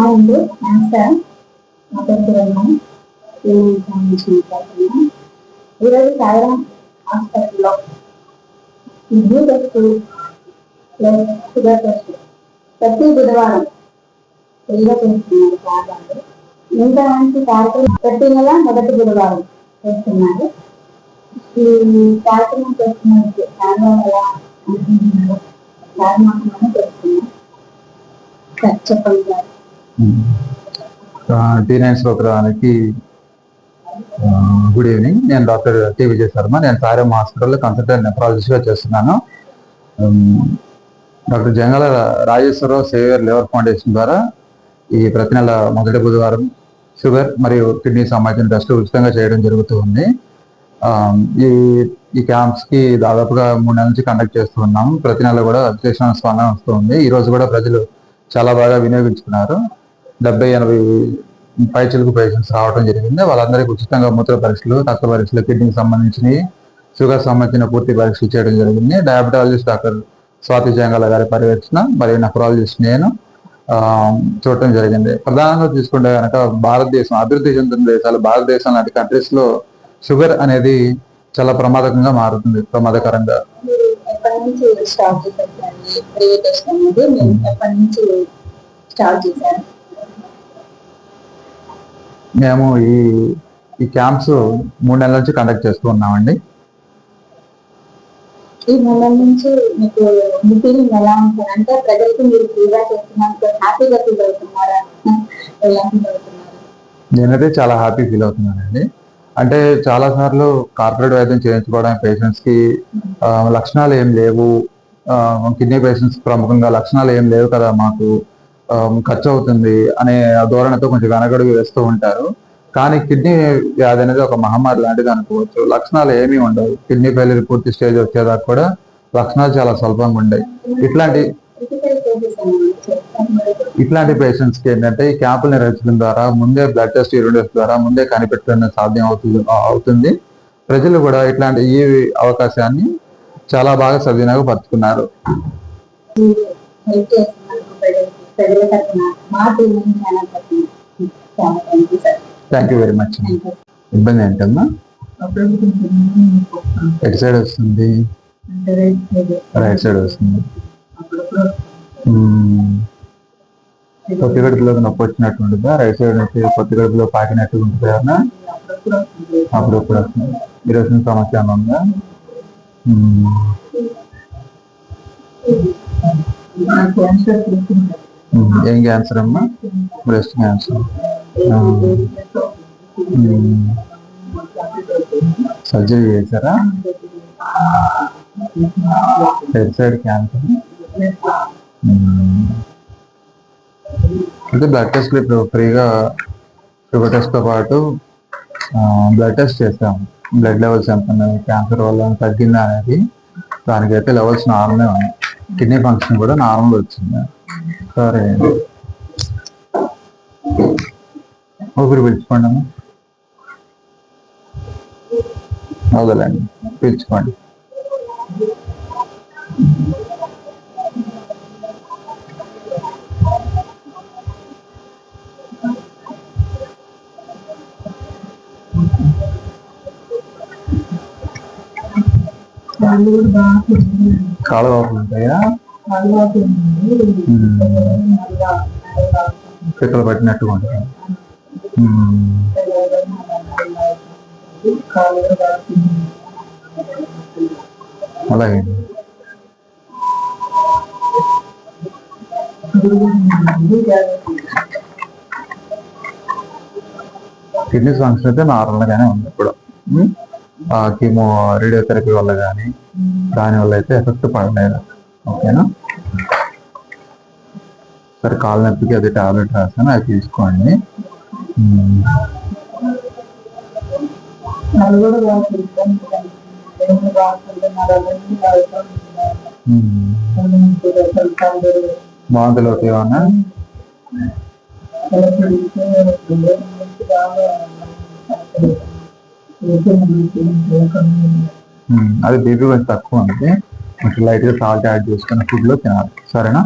అండి నమస్కారం. నా పేరు సంబంధించిన ఈరోజు సాయిరాం హాస్పిటల్లో blue test plus sugar test ప్రతి బుధవారం ఫ్రీగా చేస్తున్నారు సార్. ఇంకా మంచి కార్యక్రమం ప్రతి నెల మొదటి బుధవారం చేస్తున్నారు. ఈ కార్యక్రమం చేస్తున్నందుకు కారణం ఎలా అనుకుంటున్నారు? కారణం చేస్తున్నాం సార్, చెప్పండి సార్. టీనైన్స్ ప్రోగ్రానికి గుడ్ ఈవినింగ్. నేను డాక్టర్ టి విజయ శర్మ. నేను సాయిరాం హాస్పిటల్లో కన్సల్టెంట్ నెఫ్రాలజిస్ట్గా చేస్తున్నాను. Doctor Jangala Rajeshwararao Saviour liver foundation ద్వారా ఈ ప్రతి నెల మొదటి బుధవారం షుగర్ మరియు కిడ్నీ సంబంధించిన టెస్టులు ఉచితంగా చేయడం జరుగుతూ ఉంది. ఈ క్యాంప్స్కి దాదాపుగా 3 నెలల నుంచి కండక్ట్ చేస్తూ ఉన్నాము. ప్రతి నెల కూడా విశేషమైన స్పందన వస్తుంది. ఈ రోజు కూడా ప్రజలు చాలా బాగా వినియోగించుకున్నారు. 70-80 పైచిలుకు పేషెంట్స్ రావడం జరిగింది. వాళ్ళందరికీ ఉచితంగా మూత్ర పరీక్షలు, రక్త పరీక్షలు, కిడ్నీకి సంబంధించినవి, షుగర్ సంబంధించిన పూర్తి పరీక్షలు చేయడం జరిగింది. డయాబెటాలజిస్ట్ డాక్టర్ స్వాతి జంగాల గారి పర్యవేక్షణ మరియు నెఫ్రాలజిస్ట్ నేను చూడటం జరిగింది. ప్రధానంగా తీసుకుంటే కనుక భారతదేశం, అభివృద్ధి చెందుతున్న దేశాలు, భారతదేశం లాంటి కంట్రీస్లో షుగర్ అనేది చాలా ప్రమాదకంగా మారుతుంది. ప్రమాదకరంగా మేము ఈ క్యాంప్స్ 3 నెలల నుంచి కండక్ట్ చేస్తూ ఉన్నామండి. ఈ 3 నెలల నుంచి మీకు ఫీలింగ్ ఎలా ఉంటుంది? అంటే ప్రజలకి మీరు ఫ్రీగా చేస్తున్నారు, హ్యాపీగా ఫీల్ అవుతున్నారా? ఎలా ఫీల్ అవుతున్నారు? నేనైతే చాలా హ్యాపీ ఫీల్ అవుతున్నానండి. అంటే చాలా సార్లు కార్పొరేట్ వైద్యం చేయించుకోవడానికి పేషెంట్స్కి లక్షణాలు ఏం లేవు, కిడ్నీ పేషెంట్స్ ప్రముఖంగా లక్షణాలు ఏం లేవు కదా, మాకు ఖర్చు అవుతుంది అనే ధోరణితో కొంచెం వెనకడుగు వేస్తూ ఉంటారు. కానీ కిడ్నీ వ్యాధి అనేది ఒక మహమ్మారి లాంటిది అనుకోవచ్చు. లక్షణాలు ఏమీ ఉండవు. కిడ్నీ ఫెయిల్యూర్ పూర్తి స్టేజ్ వచ్చేదాకా కూడా లక్షణాలు చాలా స్వల్పంగా ఉంటాయి. ఇట్లాంటి పేషెంట్స్ కి ఏంటంటే ఈ క్యాంపులు నిర్వహించడం ద్వారా ముందే బ్లడ్ టెస్ట్, యూరిన్ టెస్ట్ ద్వారా ముందే కనిపెట్టడం సాధ్యం అవుతుంది. ప్రజలు కూడా ఇట్లాంటి ఈ అవకాశాన్ని చాలా బాగా సద్వినియోగపరుచుకున్నారు. Thank you very much. ఇబ్బంది ఏంటమ్మా? ఎటు సైడ్ వస్తుంది? రైట్ సైడ్ వస్తుంది. కొత్త గడుపులోకి నొప్పి వచ్చినట్టు ఉంటుందా? రైట్ సైడ్ నుంచి కొత్త గడుపులో పాకినట్టు ఉంటుంది కదా? అప్పుడప్పుడు వస్తుంది. ఈరోజు సమస్య ఏమైనా ఉందా? ఏం క్యాన్సర్ అమ్మా? Breast cancer. సర్జరీ చేశారా? Head side cancer. అంటే బ్లడ్ టెస్ట్ ఇప్పుడు ఫ్రీగా షుగర్ టెస్ట్తో పాటు బ్లడ్ టెస్ట్ చేస్తాం. బ్లడ్ లెవెల్స్ ఎంత ఉన్నాయి, క్యాన్సర్ వల్ల తగ్గిందా అనేది. దానికైతే లెవెల్స్ నార్మల్గా ఉన్నాయి. కిడ్నీ ఫంక్షన్ కూడా నార్మల్ వచ్చింది. సరే, ఊపిరి పీల్చుకోండి అమ్మా. వదలండి, పీల్చుకోండి. కాళ్ళ వాపులు ఉంటాయా? పిక్కలు పట్టినట్టుగా ఉంటాయి. అలాగే కిడ్నీ ఫంక్షన్ అయితే నార్మల్ గానే ఉంది. ఇప్పుడు కీమో రేడియోథెరపీ వల్ల కానీ దానివల్ల అయితే ఎఫెక్ట్ పడలేదు. ఓకేనా? సరే, కాళ్ళ నొప్పికి అది టాబ్లెట్ రాస్తాను, అది తీసుకోండి. బాగుంది ఏమన్నా? అది బీపీ కొంచెం తక్కువ ఉంది. కొంచెం లైట్గా సాల్ట్ యాడ్ చేసుకుని ఫుడ్లో తినాలి. సరేనా?